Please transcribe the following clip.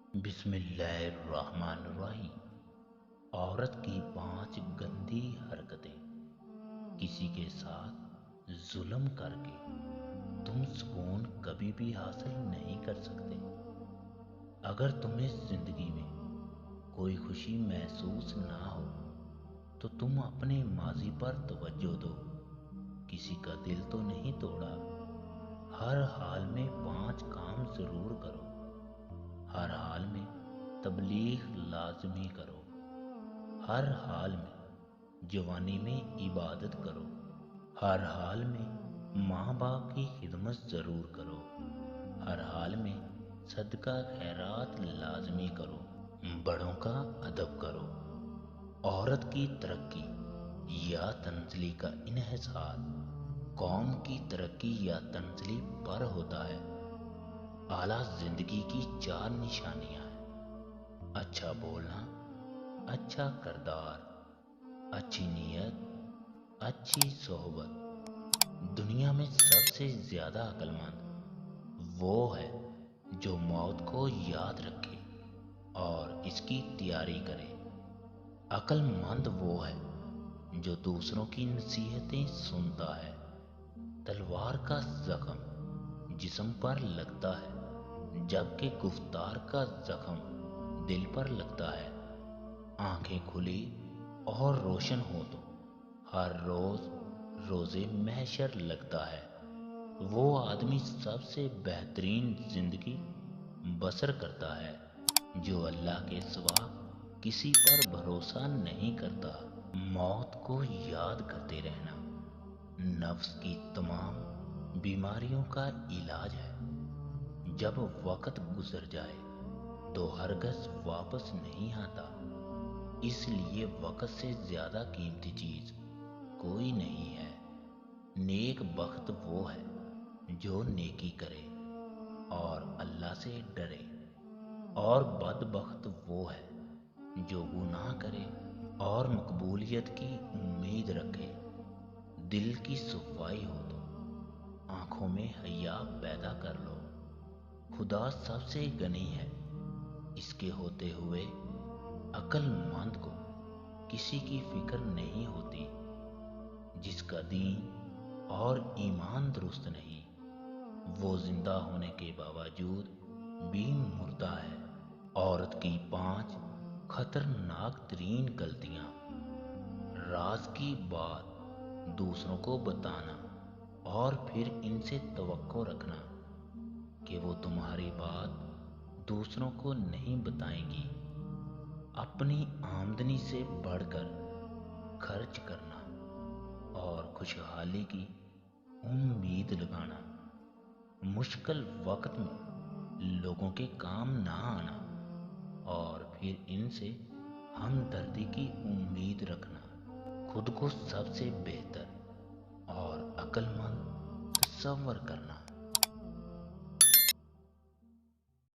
بسم اللہ الرحمن الرحیم۔ عورت کی 5 گندی حرکتیں۔ کسی کے ساتھ ظلم کر کے تم سکون کبھی بھی حاصل نہیں کر سکتے۔ اگر تمہیں زندگی میں کوئی خوشی محسوس نہ ہو تو تم اپنے ماضی پر توجہ دو۔ کسی کا دل تو نہیں توڑا۔ ہر حال میں 5 کام ضرور کرو۔ ہر حال میں تبلیغ لازمی کرو۔ ہر حال میں جوانی میں عبادت کرو۔ ہر حال میں ماں باپ کی خدمت ضرور کرو۔ ہر حال میں صدقہ خیرات لازمی کرو۔ بڑوں کا ادب کرو۔ عورت کی ترقی یا تنزلی کا انحصار قوم کی ترقی یا تنزلی پر ہوتا ہے۔ اعلیٰ زندگی کی 4 نشانیاں ہیں: اچھا بولنا، اچھا کردار، اچھی نیت، اچھی صحبت۔ دنیا میں سب سے زیادہ عقل مند وہ ہے جو موت کو یاد رکھے اور اس کی تیاری کرے۔ عقل مند وہ ہے جو دوسروں کی نصیحتیں سنتا ہے۔ تلوار کا زخم جسم پر لگتا ہے جبکہ گفتار کا زخم دل پر لگتا ہے۔ آنکھیں کھلی اور روشن ہو تو ہر روز روزے محشر لگتا ہے۔ وہ آدمی سب سے بہترین زندگی بسر کرتا ہے جو اللہ کے سوا کسی پر بھروسہ نہیں کرتا۔ موت کو یاد کرتے رہنا نفس کی تمام بیماریوں کا علاج ہے۔ جب وقت گزر جائے تو ہرگز واپس نہیں آتا، اس لیے وقت سے زیادہ قیمتی چیز کوئی نہیں ہے۔ نیک بخت وہ ہے جو نیکی کرے اور اللہ سے ڈرے، اور بدبخت وہ ہے جو گناہ کرے اور مقبولیت کی امید رکھے۔ دل کی صفائی ہو تو آنکھوں میں حیا پیدا کر لو۔ خدا سب سے غنی ہے، اس کے ہوتے ہوئے عقل مند کو کسی کی فکر نہیں ہوتی۔ جس کا دین اور ایمان درست نہیں وہ زندہ ہونے کے باوجود بھی مردہ ہے۔ عورت کی 5 خطرناک ترین غلطیاں: راز کی بات دوسروں کو بتانا اور پھر ان سے توقع رکھنا کہ وہ تمہاری بات دوسروں کو نہیں بتائیں گی۔ اپنی آمدنی سے بڑھ کر خرچ کرنا اور خوشحالی کی امید لگانا۔ مشکل وقت میں لوگوں کے کام نہ آنا اور پھر ان سے ہمدردی کی امید رکھنا۔ خود کو سب سے بہتر اور عقل مند تصور کرنا۔